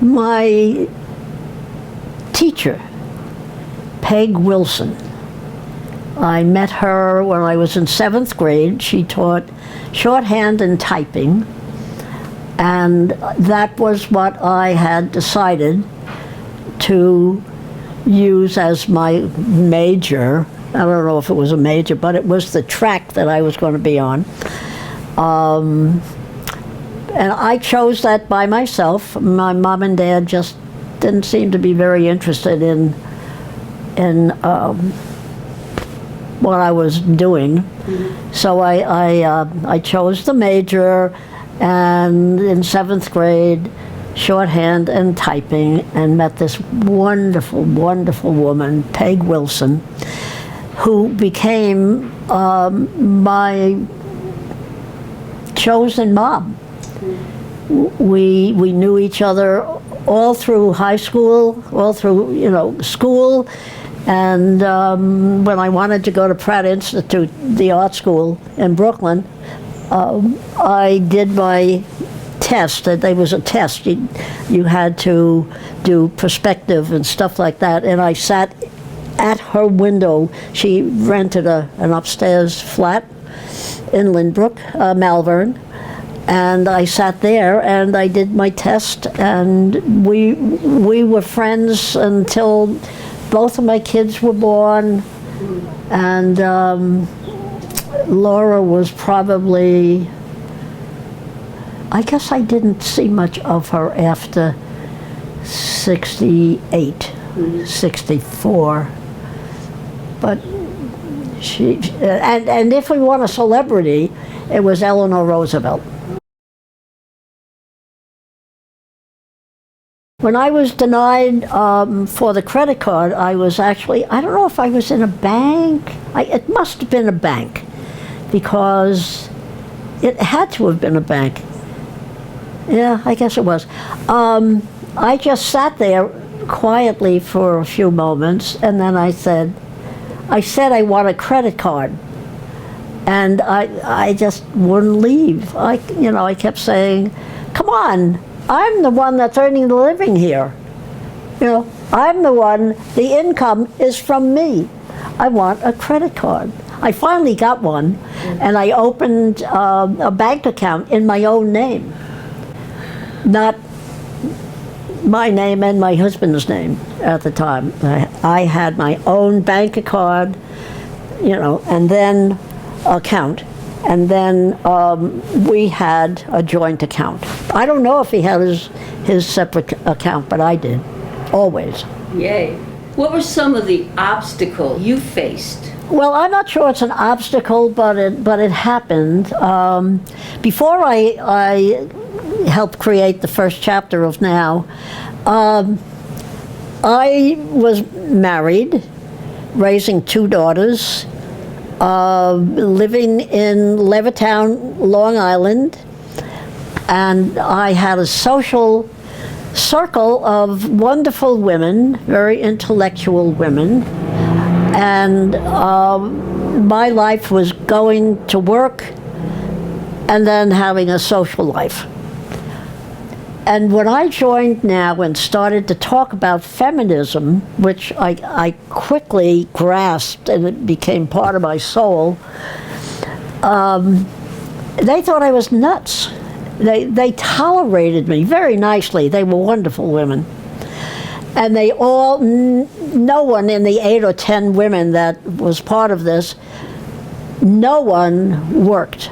My teacher, Peg Wilson, I met her when I was in 7th grade. She taught shorthand and typing, and that was what I had decided to use as my major. I don't know if it was a major, but it was the track that I was going to be on. And I chose that by myself. My mom and dad just didn't seem to be very interested in what I was doing. Mm-hmm. So I chose the major, and in 7th grade, shorthand and typing, and met this wonderful, wonderful woman, Peg Wilson, who became my chosen mom. We knew each other all through high school, all through school, and when I wanted to go to Pratt Institute, the art school in Brooklyn, I did my test. There was a test. You had to do perspective and stuff like that, and I sat at her window. She rented an upstairs flat in Lynbrook, Malvern, and I sat there and I did my test, and we were friends until both of my kids were born, and Laura was probably, I guess I didn't see much of her after 68, 64, but she, and if we want a celebrity, it was Eleanor Roosevelt. When I was denied for the credit card, I was actually, I don't know if I was in a bank. It must have been a bank, because it had to have been a bank. Yeah, I guess it was. I just sat there quietly for a few moments, and then I said I want a credit card. And I just wouldn't leave. I kept saying, come on, I'm the one that's earning the living here. I'm the one, the income is from me. I want a credit card. I finally got one, and I opened a bank account in my own name. Not my name and my husband's name at the time. I had my own bank card, and then account. And then we had a joint account. I don't know if he had his separate account, but I did, always. Yay. What were some of the obstacles you faced? Well, I'm not sure it's an obstacle, but it happened. Before I helped create the first chapter of Now, I was married, raising 2 daughters, living in Levittown, Long Island, and I had a social circle of wonderful women, very intellectual women, and my life was going to work and then having a social life. And when I joined Now and started to talk about feminism, which I quickly grasped and it became part of my soul, they thought I was nuts. They tolerated me very nicely. They were wonderful women. And they all, no one in the 8 or 10 women that was part of this, no one worked.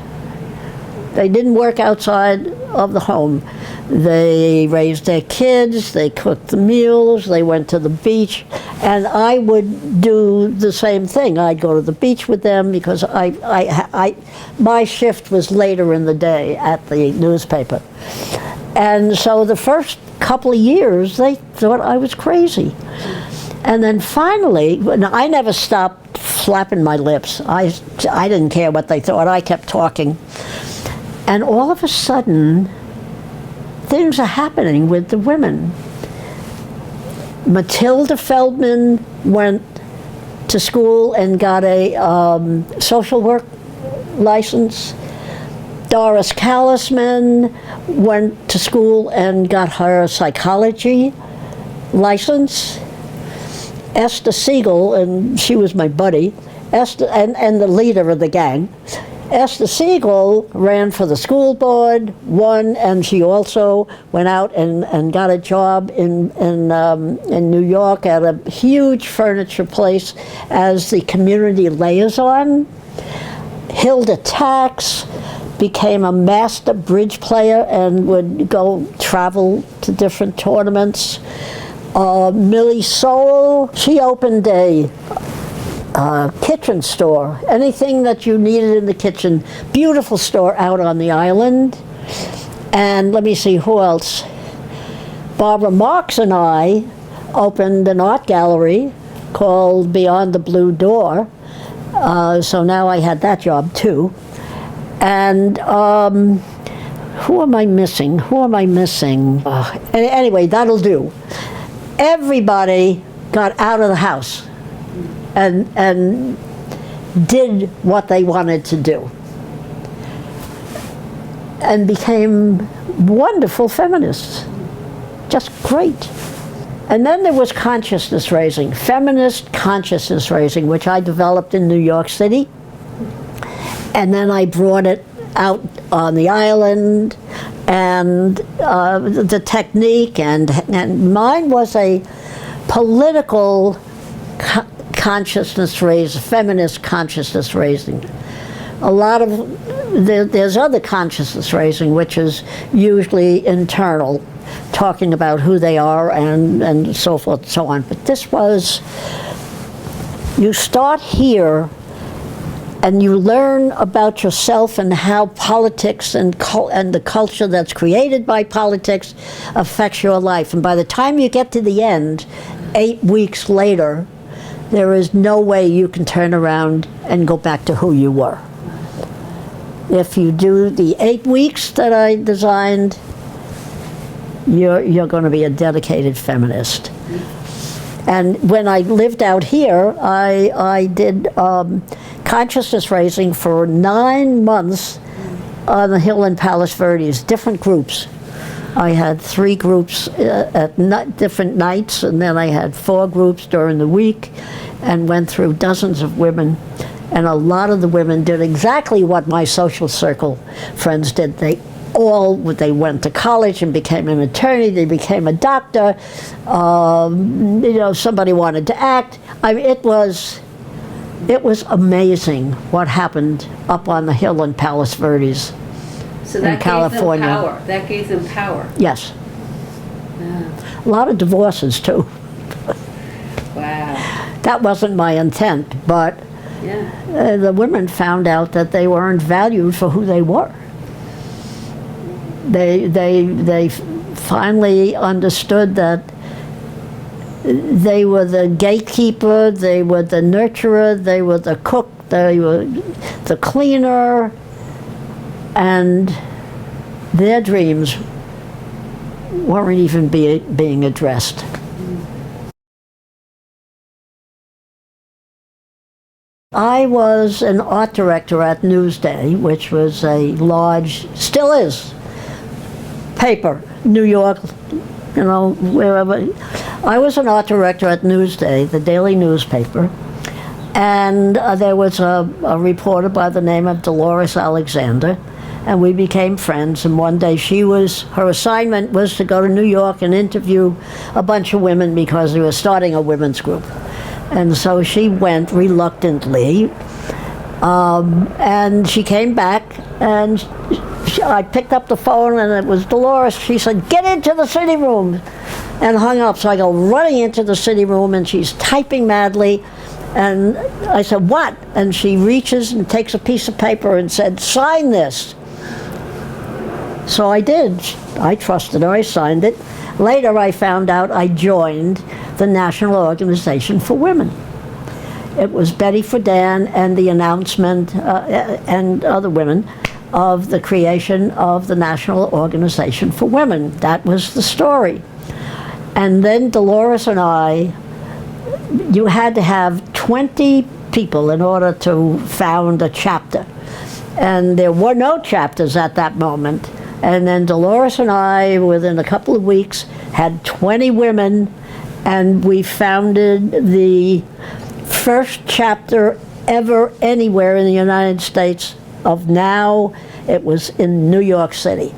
They didn't work outside of the home. They raised their kids, they cooked the meals, they went to the beach, and I would do the same thing. I'd go to the beach with them because my shift was later in the day at the newspaper. And so the first couple of years, they thought I was crazy. And then finally, I never stopped flapping my lips. I didn't care what they thought. I kept talking. And all of a sudden, things are happening with the women. Matilda Feldman went to school and got a social work license. Doris Callisman went to school and got her psychology license. Esther Siegel, and she was my buddy, Esther, and the leader of the gang. Esther Siegel ran for the school board, won, and she also went out and got a job in New York at a huge furniture place as the community liaison. Hilda Tax became a master bridge player and would go travel to different tournaments. Millie Sowell, she opened a kitchen store, anything that you needed in the kitchen. Beautiful store out on the island. And let me see, who else? Barbara Marks and I opened an art gallery called Beyond the Blue Door. So now I had that job too. And who am I missing? Anyway, that'll do. Everybody got out of the house and did what they wanted to do and became wonderful feminists. Just great. And then there was consciousness raising, feminist consciousness raising, which I developed in New York City. And then I brought it out on the island, and the technique, and mine was a political consciousness raising, feminist consciousness raising. A lot of, there's other consciousness raising, which is usually internal, talking about who they are and so forth and so on. But this was, you start here and you learn about yourself and how politics and the culture that's created by politics affects your life. And by the time you get to the end, 8 weeks later, there is no way you can turn around and go back to who you were. If you do the 8 weeks that I designed, you're going to be a dedicated feminist. And when I lived out here, I did consciousness raising for 9 months on the Hill in Palos Verdes, different groups. I had 3 groups at different nights, and then I had 4 groups during the week, and went through dozens of women. And a lot of the women did exactly what my social circle friends did. They went to college and became an attorney, they became a doctor, somebody wanted to act. I mean, it was amazing what happened up on the hill in Palos Verdes. So that in California. Gave them power. That gave them power. Yes. Yeah. A lot of divorces too. Wow. That wasn't my intent, but yeah. The women found out that they weren't valued for who they were. They finally understood that they were the gatekeeper, they were the nurturer, they were the cook, they were the cleaner, and their dreams weren't even being addressed. I was an art director at Newsday, which was a large, still is, paper, New York, wherever. I was an art director at Newsday, the daily newspaper, and there was a reporter by the name of Dolores Alexander, and we became friends. And one day her assignment was to go to New York and interview a bunch of women because we were starting a women's group. And so she went reluctantly, and she came back, and I picked up the phone, and it was Dolores. She said, "Get into the sitting room," and hung up. So I go running into the sitting room, and she's typing madly, and I said, "What?" And she reaches and takes a piece of paper and said, "Sign this." So I did. I trusted her. I signed it. Later I found out I joined the National Organization for Women. It was Betty Friedan and the announcement, and other women, of the creation of the National Organization for Women. That was the story. And then Dolores and I, you had to have 20 people in order to found a chapter. And there were no chapters at that moment. And then Dolores and I, within a couple of weeks, had 20 women, and we founded the first chapter ever anywhere in the United States of NOW. It was in New York City.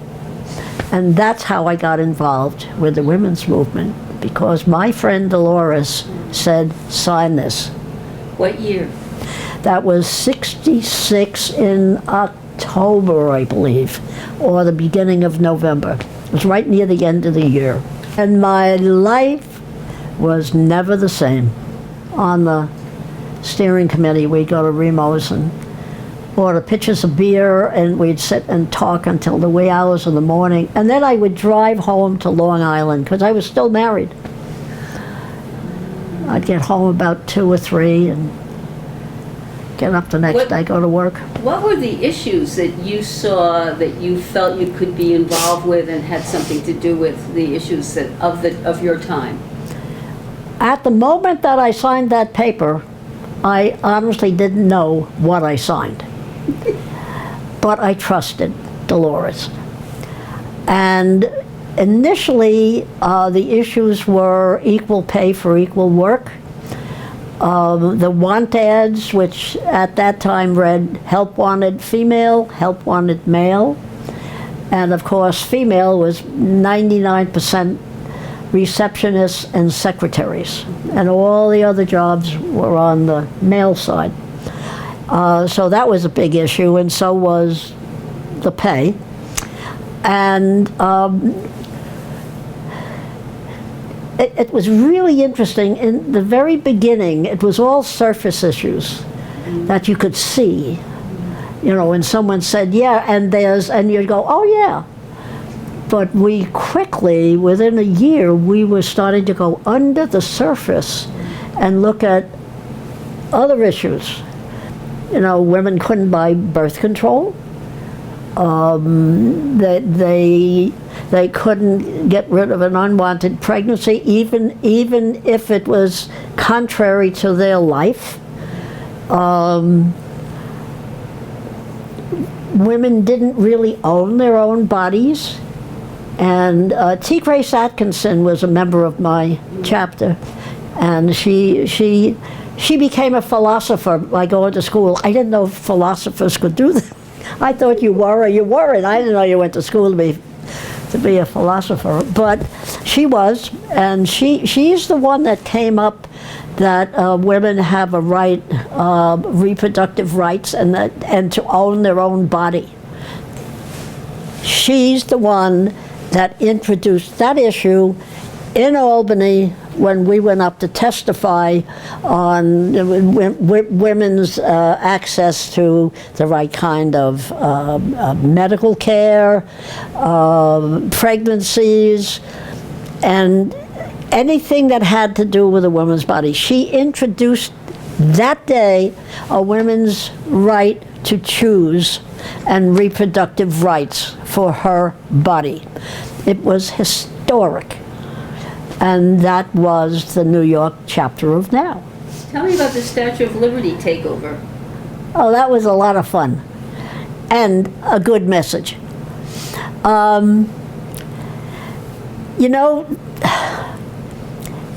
And that's how I got involved with the women's movement, because my friend Dolores said, sign this. What year? That was 66 in October, I believe, or the beginning of November. It was right near the end of the year. And my life was never the same. On the steering committee, we'd go to Remo's and order pitchers of beer, and we'd sit and talk until the wee hours of the morning. And then I would drive home to Long Island, because I was still married. I'd get home about 2 or 3 and get up the next day, go to work. What were the issues that you saw that you felt you could be involved with and had something to do with the issues that of your time? At the moment that I signed that paper, I honestly didn't know what I signed. But I trusted Dolores. And initially, the issues were equal pay for equal work. The want ads, which at that time read help wanted female, help wanted male. And of course, female was 99% receptionists and secretaries. And all the other jobs were on the male side. So that was a big issue, and so was the pay. And it was really interesting. In the very beginning, it was all surface issues that you could see. You know, when someone said, yeah, and you'd go, oh yeah. But we quickly, within a year, we were starting to go under the surface and look at other issues. You know, women couldn't buy birth control. They couldn't get rid of an unwanted pregnancy, even if it was contrary to their life. Women didn't really own their own bodies. And T. Grace Atkinson was a member of my chapter, and she became a philosopher by going to school. I didn't know philosophers could do that. I thought you were or you weren't. I didn't know you went to school to be a philosopher. But she was, and she's the one that came up that women have a right, reproductive rights, and to own their own body. She's the one that introduced that issue in Albany when we went up to testify on women's access to the right kind of medical care, pregnancies, and anything that had to do with a woman's body. She introduced that day a women's right to choose and reproductive rights for her body. It was historic. And that was the New York chapter of NOW. Tell me about the Statue of Liberty takeover. Oh, that was a lot of fun. And a good message. You know,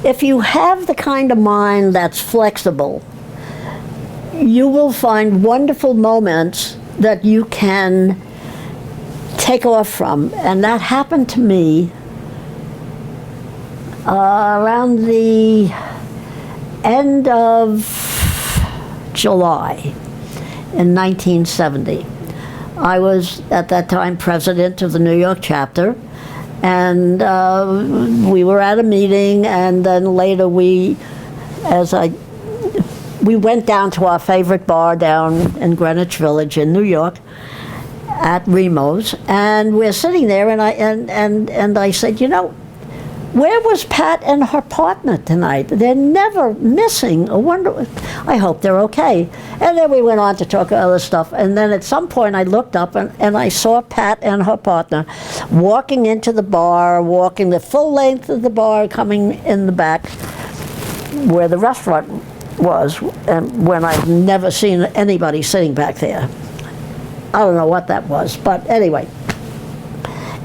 if you have the kind of mind that's flexible, you will find wonderful moments that you can take off from. And that happened to me around the end of July in 1970. I was at that time president of the New York chapter, and we were at a meeting, and then later we went down to our favorite bar down in Greenwich Village in New York at Remo's, and we're sitting there, and I said, you know, where was Pat and her partner tonight? They're never missing. I hope they're okay. And then we went on to talk other stuff. And then at some point I looked up and I saw Pat and her partner walking into the bar, walking the full length of the bar, coming in the back where the restaurant was, and when I've never seen anybody sitting back there. I don't know what that was, but anyway.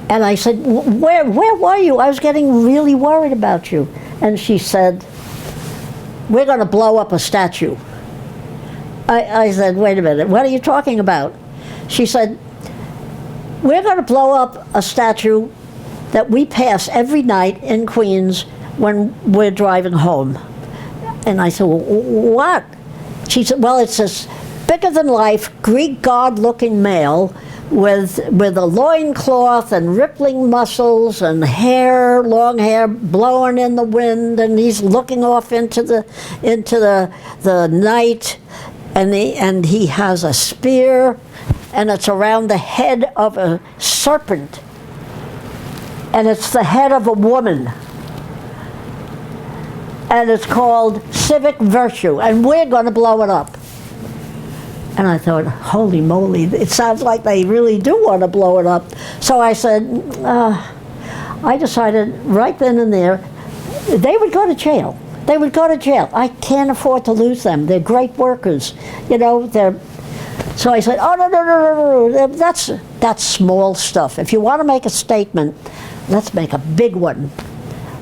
And I said, where were you? I was getting really worried about you. And she said, we're going to blow up a statue. I said, wait a minute, what are you talking about? She said, we're going to blow up a statue that we pass every night in Queens when we're driving home. And I said, well, what? She said, well, it's this bigger-than-life Greek god-looking male with a loincloth and rippling muscles and hair, long hair blowing in the wind, and he's looking off into the night, and he has a spear, and it's around the head of a serpent, and it's the head of a woman, and it's called Civic Virtue, and we're going to blow it up. And I thought, holy moly, it sounds like they really do want to blow it up. So I said, I decided right then and there, they would go to jail. They would go to jail. I can't afford to lose them. They're great workers. You know, so I said, oh, no, that's small stuff. If you want to make a statement, let's make a big one.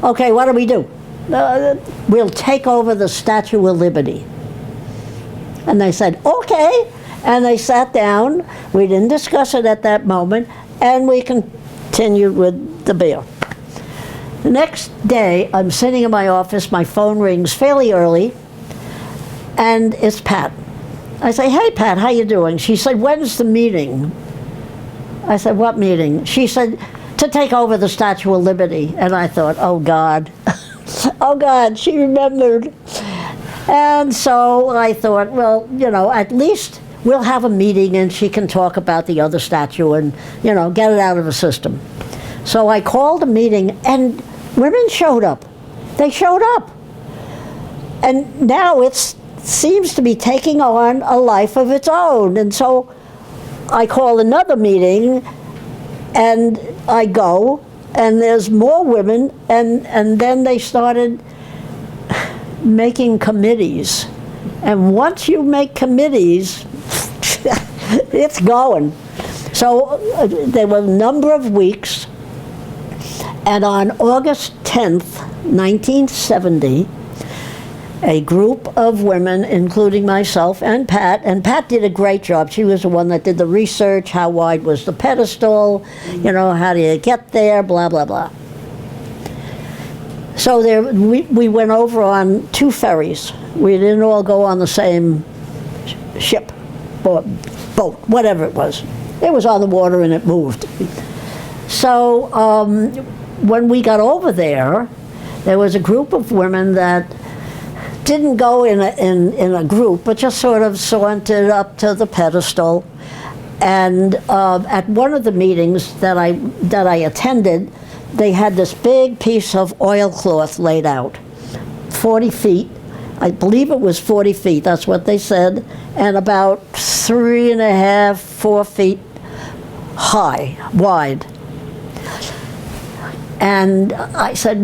Okay, what do? We'll take over the Statue of Liberty. And they said, okay. And they sat down. We didn't discuss it at that moment, and we continued with the beer. The next day, I'm sitting in my office, my phone rings fairly early, and it's Pat. I say, hey, Pat, how you doing? She said, when's the meeting? I said, what meeting? She said, to take over the Statue of Liberty. And I thought, oh, God. Oh, God, she remembered. And so I thought, well, you know, at least we'll have a meeting and she can talk about the other statue and, you know, get it out of the system. So I called a meeting, and women showed up. They showed up. And now it seems to be taking on a life of its own. And so I call another meeting, and I go, and there's more women, and then they started making committees. And once you make committees, it's going. So there were a number of weeks, and on August 10th, 1970, a group of women, including myself and Pat did a great job. She was the one that did the research, how wide was the pedestal, you know, how do you get there, blah, blah, blah. So we went over on 2 ferries. We didn't all go on the same ship or boat, whatever it was. It was on the water and it moved. So when we got over there was a group of women that didn't go in a group, but just sort of sauntered up to the pedestal. And at one of the meetings that I attended, they had this big piece of oilcloth laid out, 40 feet. I believe it was 40 feet, that's what they said, and about 3.5, 4 feet high, wide. And I said,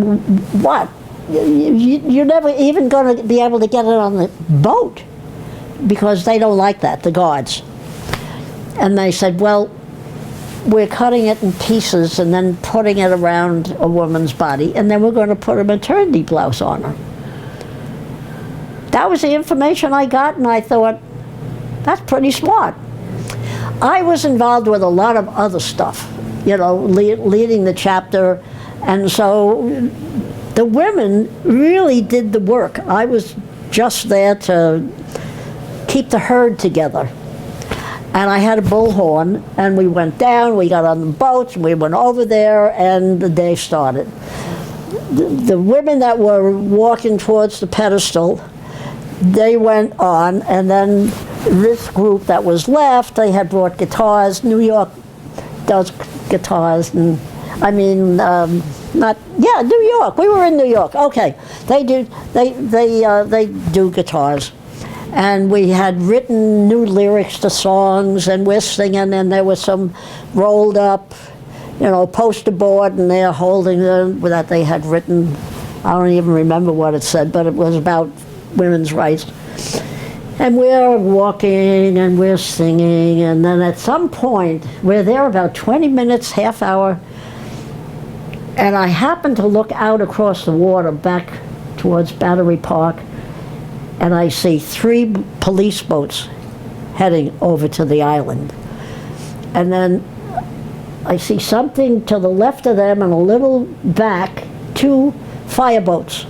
what? You're never even going to be able to get it on the boat, because they don't like that, the guards. And they said, well, we're cutting it in pieces and then putting it around a woman's body, and then we're going to put a maternity blouse on her. That was the information I got, and I thought, that's pretty smart. I was involved with a lot of other stuff, you know, leading the chapter, and so the women really did the work. I was just there to keep the herd together. And I had a bullhorn, and we went down, we got on the boats, and we went over there, and the day started. The women that were walking towards the pedestal, they went on, and then this group that was left, they had brought guitars. New York does guitars, and I mean, New York. We were in New York. Okay, they do guitars. And we had written new lyrics to songs, and we're singing, and there was some rolled up, you know, poster board, and they're holding them that they had written. I don't even remember what it said, but it was about women's rights. And we're walking and we're singing, and then at some point, we're there about 20 minutes, half hour, and I happen to look out across the water back towards Battery Park, and I see 3 police boats heading over to the island. And then I see something to the left of them, and a little back, 2 fireboats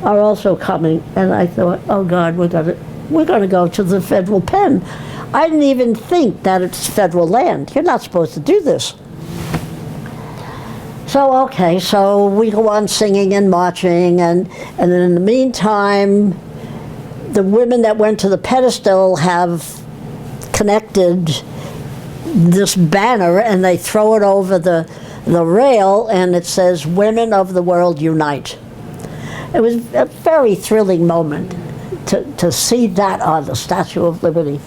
are also coming. And I thought, oh God, we're gonna go to the federal pen. I didn't even think that it's federal land. You're not supposed to do this. So, okay, so we go on singing and marching, and then in the meantime, the women that went to the pedestal have connected this banner, and they throw it over the rail, and it says, "Women of the World Unite." It was a very thrilling moment to see that on the Statue of Liberty.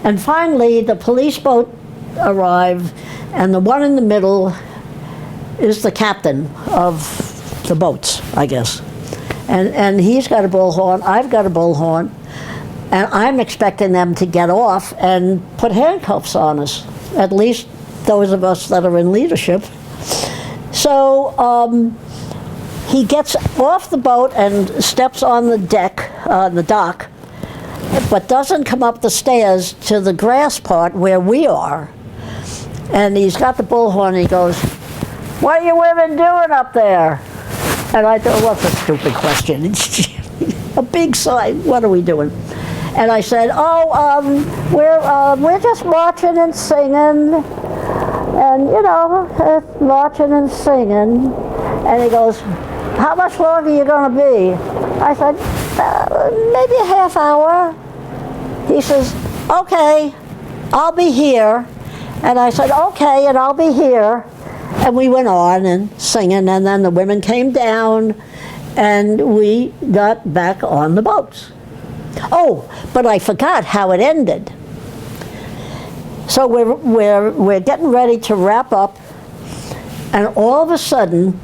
And finally, the police boat arrived, and the one in the middle is the captain of the boats, I guess. And he's got a bullhorn, I've got a bullhorn, and I'm expecting them to get off and put handcuffs on us, at least those of us that are in leadership. So he gets off the boat and steps on the deck, the dock, but doesn't come up the stairs to the grass part where we are. And he's got the bullhorn, and he goes, "What are you women doing up there?" And I thought, what's a stupid question? It's a big sign, what are we doing? And I said, we're just marching and singing, and marching and singing. And he goes, "How much longer are you going to be?" I said, "Maybe a half hour." He says, "Okay, I'll be here." And I said, "Okay, and I'll be here." And we went on and singing, and then the women came down, and we got back on the boats. Oh, but I forgot how it ended. So we're getting ready to wrap up, and all of a sudden,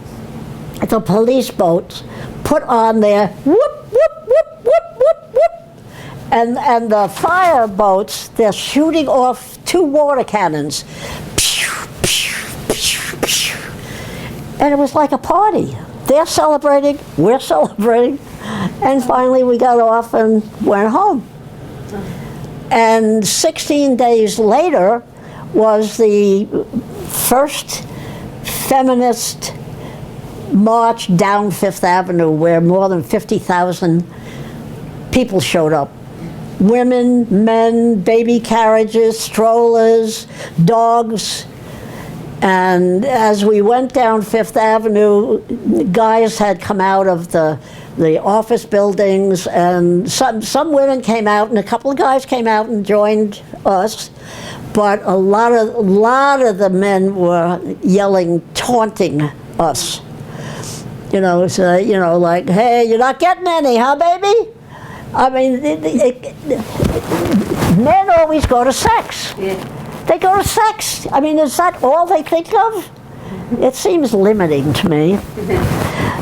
the police boats put on their whoop, whoop, whoop, whoop, whoop, whoop. And the fire boats, they're shooting off 2 water cannons. And it was like a party. They're celebrating, we're celebrating, and finally we got off and went home. And 16 days later was the first feminist march down Fifth Avenue, where more than 50,000 people showed up. Women, men, baby carriages, strollers, dogs. And as we went down Fifth Avenue, guys had come out of the office buildings, and some women came out, and a couple of guys came out and joined us. But a lot of the men were yelling, taunting us. Like, "Hey, you're not getting any, huh, baby?" I mean, men always go to sex. Yeah. They go to sex. I mean, is that all they think of? It seems limiting to me.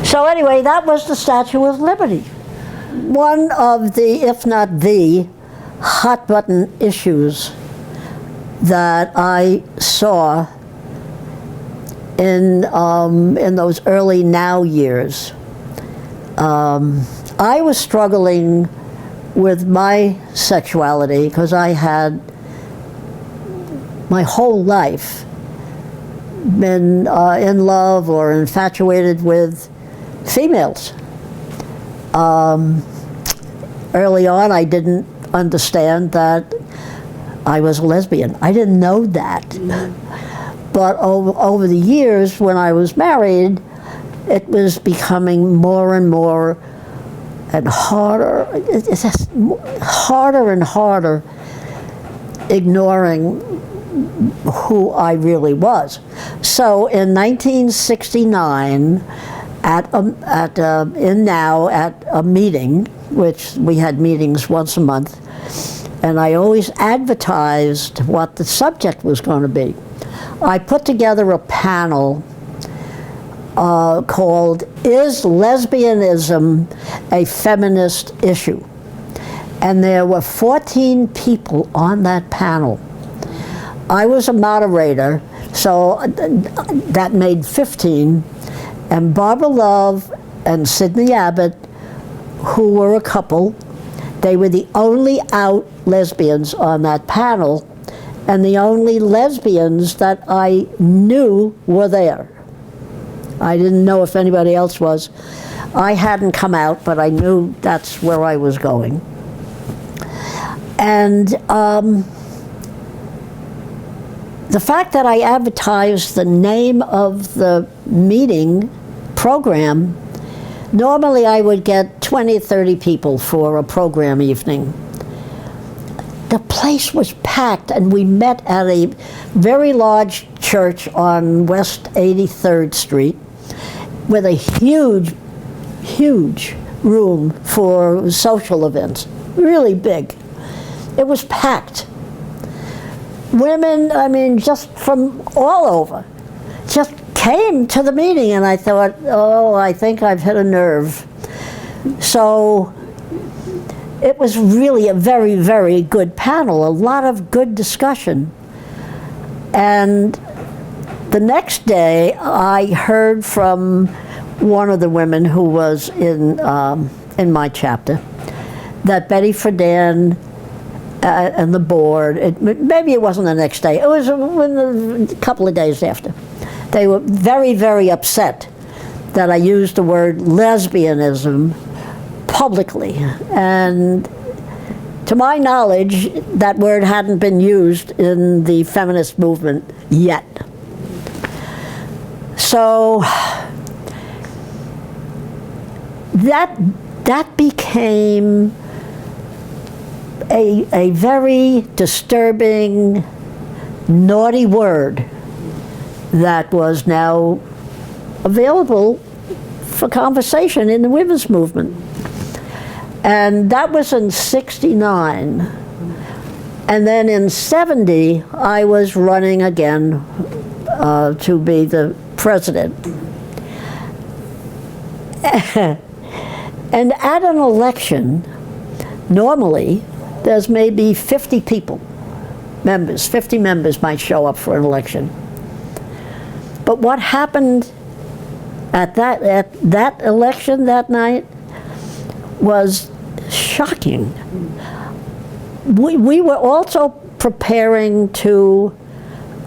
So anyway, that was the Statue of Liberty. One of the, if not the, hot button issues that I saw in those early now years. I was struggling with my sexuality because I had my whole life been in love or infatuated with females. Early on, I didn't understand that I was a lesbian. I didn't know that. But over the years, when I was married, it was becoming more and more and harder. It's just harder and harder ignoring who I really was. So in 1969, at a meeting, which we had meetings once a month, and I always advertised what the subject was going to be. I put together a panel called "Is Lesbianism a Feminist Issue?" And there were 14 people on that panel. I was a moderator, so that made 15. And Barbara Love and Sidney Abbott, who were a couple, they were the only out lesbians on that panel, and the only lesbians that I knew were there. I didn't know if anybody else was. I hadn't come out, but I knew that's where I was going. And the fact that I advertised the name of the meeting program, normally I would get 20 or 30 people for a program evening. The place was packed, and we met at a very large church on West 83rd Street with a huge, huge room for social events, really big. It was packed. Women, I mean, just from all over, just came to the meeting, and I thought, oh, I think I've hit a nerve. So it was really a very, very good panel, a lot of good discussion. And the next day, I heard from one of the women who was in my chapter that Betty Friedan and the board, maybe it wasn't the next day, it was a couple of days after. They were very, very upset that I used the word lesbianism publicly. And to my knowledge, that word hadn't been used in the feminist movement yet. So that became a very disturbing, naughty word that was now available for conversation in the women's movement. And that was in '69. And then in '70, I was running again to be the president. And at an election, normally, there's maybe 50 people, members, 50 members might show up for an election. But what happened at that election that night was shocking. We were also preparing to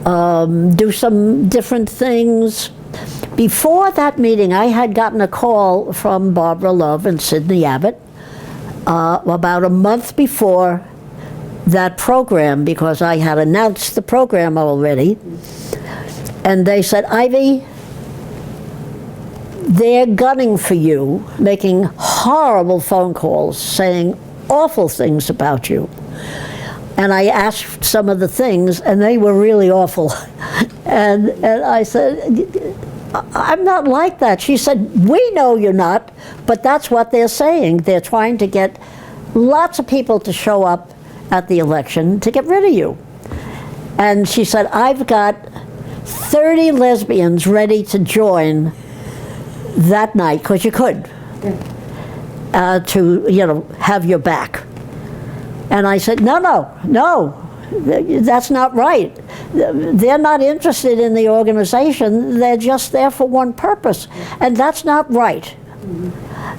do some different things. Before that meeting, I had gotten a call from Barbara Love and Sidney Abbott about a month before that program, because I had announced the program already. And they said, Ivy, they're gunning for you, making horrible phone calls, saying awful things about you. And I asked some of the things, and they were really awful. And I said, I'm not like that. She said, we know you're not, but that's what they're saying. They're trying to get lots of people to show up at the election to get rid of you. And she said, I've got 30 lesbians ready to join that night, because you could, to have your back. And I said, no, that's not right. They're not interested in the organization. They're just there for one purpose, and that's not right.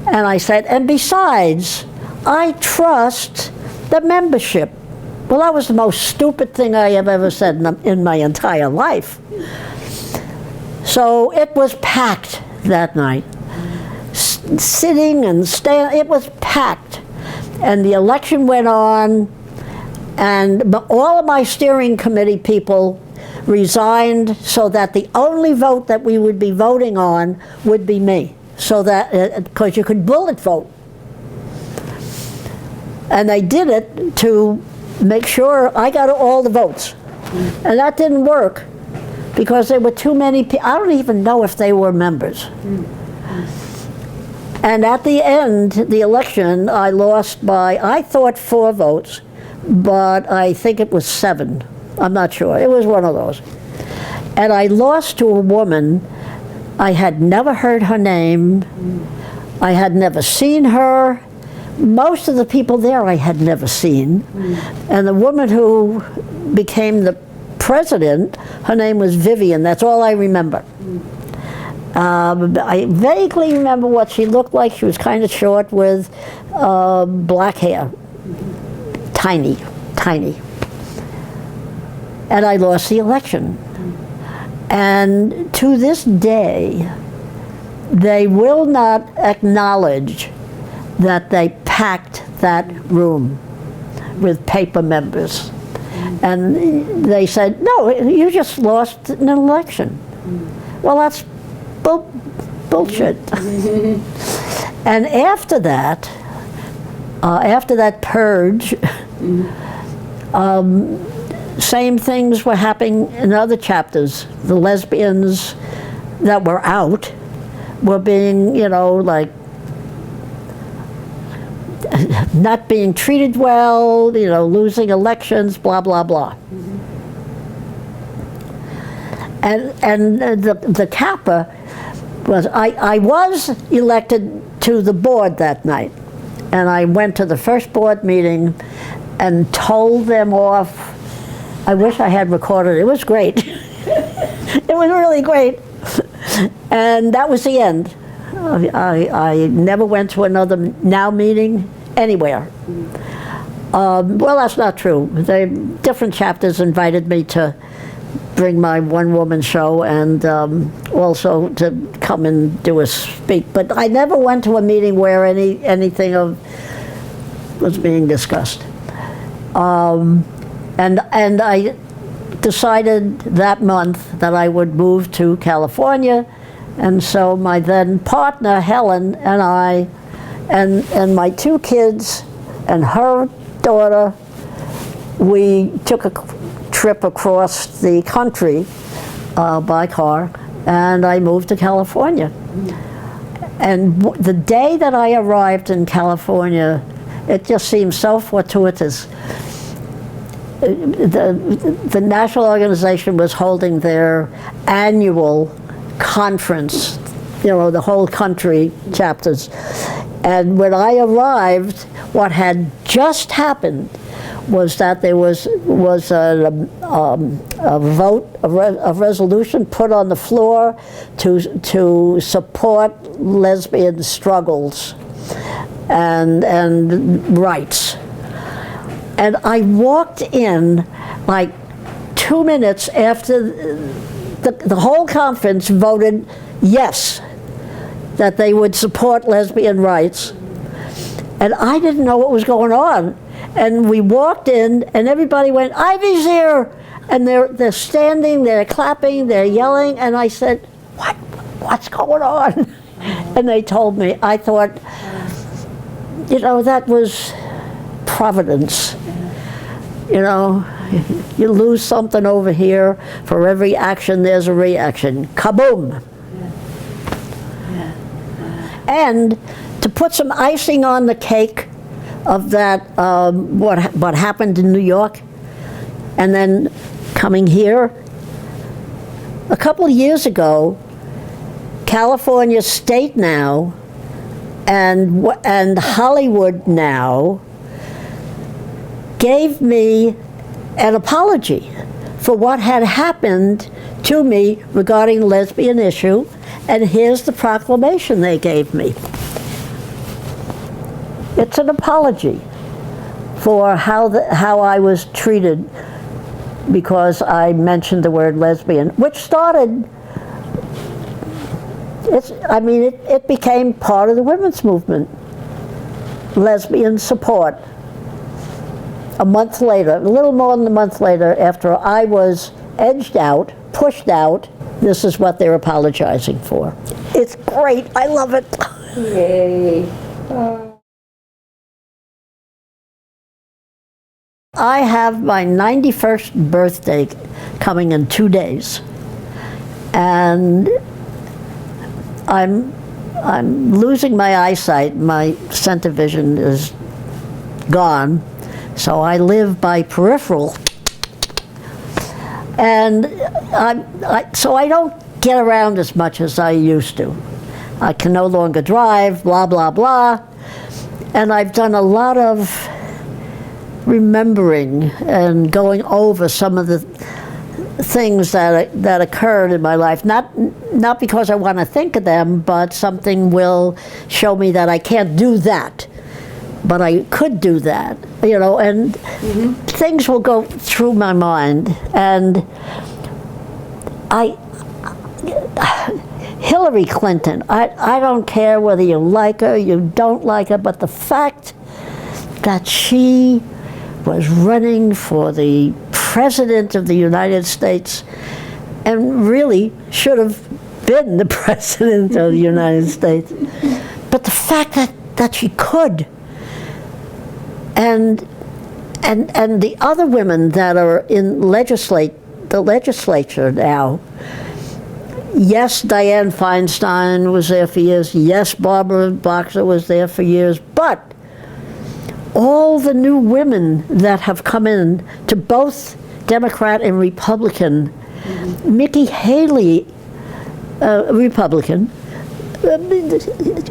And I said, and besides, I trust the membership. Well, that was the most stupid thing I have ever said in my entire life. So it was packed that night. Sitting and standing, it was packed. And the election went on, and all of my steering committee people resigned so that the only vote that we would be voting on would be me. So that, because you could bullet vote. And they did it to make sure I got all the votes. And that didn't work because there were too many people. I don't even know if they were members. And at the end, the election, I lost by, I thought 4 votes, but I think it was 7. I'm not sure. It was one of those. And I lost to a woman. I had never heard her name. I had never seen her. most of the people there I had never seen. And the woman who became the president, her name was Vivian. That's all I remember. I vaguely remember what she looked like. She was kind of short with black hair. Tiny, tiny. And I lost the election. And to this day, they will not acknowledge that they packed that room with paper members. And they said, no, you just lost an election. Well, that's bullshit. And after that purge, same things were happening in other chapters. The lesbians that were out were being, like, not being treated well, losing elections, blah, blah, blah. And the Kappa was, I was elected to the board that night. And I went to the first board meeting and told them off. I wish I had recorded it. It was great. It was really great. And that was the end. I never went to another NOW meeting anywhere. Well, that's not true. Different chapters invited me to bring my one-woman show and also to come and do a speak. But I never went to a meeting where anything was being discussed. And I decided that month that I would move to California, and so my then partner Helen and I and my two kids and her daughter, we took a trip across the country by car, and I moved to California. And the day that I arrived in California, it just seemed so fortuitous. The national organization was holding their annual conference, the whole country chapters. And when I arrived, what had just happened was that there was a vote, a resolution put on the floor to support lesbian struggles and rights. And I walked in like 2 minutes after the whole conference voted yes, that they would support lesbian rights. And I didn't know what was going on. And we walked in and everybody went, Ivy's here! And they're standing, they're clapping, they're yelling, and I said, what's going on? And they told me. I thought, that was Providence. You lose something over here, for every action there's a reaction. Kaboom! And to put some icing on the cake of that, what happened in New York, and then coming here, a couple of years ago, California State Now and Hollywood Now gave me an apology for what had happened to me regarding the lesbian issue, and here's the proclamation they gave me. It's an apology for how I was treated because I mentioned the word lesbian, which started, it became part of the women's movement. Lesbian support. A month later, a little more than a month later, after I was edged out, pushed out, this is what they're apologizing for. It's great. I love it. Yay. I have my 91st birthday coming in 2 days, and I'm losing my eyesight. My center vision is gone, so I live by peripheral, and so I don't get around as much as I used to. I can no longer drive, blah, blah, blah. And I've done a lot of remembering and going over some of the things that occurred in my life. Not because I want to think of them, but something will show me that I can't do that, but I could do that, you know, and things will go through my mind. And Hillary Clinton, I don't care whether you like her, you don't like her, but the fact that she was running for the President of the United States and really should have been the President of the United States, but the fact that she could, and the other women that are in the legislature now. Yes, Dianne Feinstein was there for years. Yes, Barbara Boxer was there for years. But all the new women that have come in to both Democrat and Republican, Nikki Haley, Republican,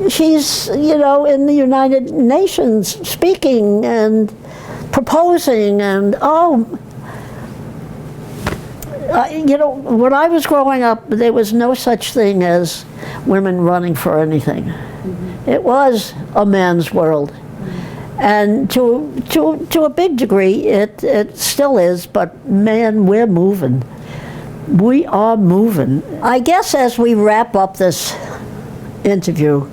she's, you know, in the United Nations speaking and proposing, and you know, when I was growing up, there was no such thing as women running for anything. It was a man's world. And to a big degree, it still is, but man, we're moving. We are moving. I guess as we wrap up this interview,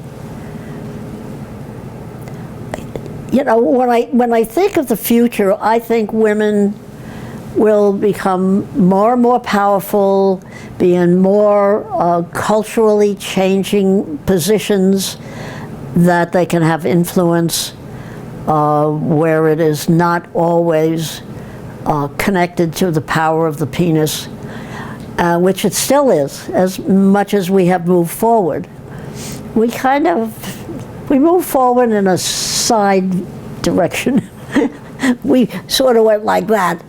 you know, when I think of the future, I think women will become more and more powerful, be in more culturally changing positions that they can have influence, where it is not always connected to the power of the penis, which it still is, as much as we have moved forward. We move forward in a side direction. We sort of went like that.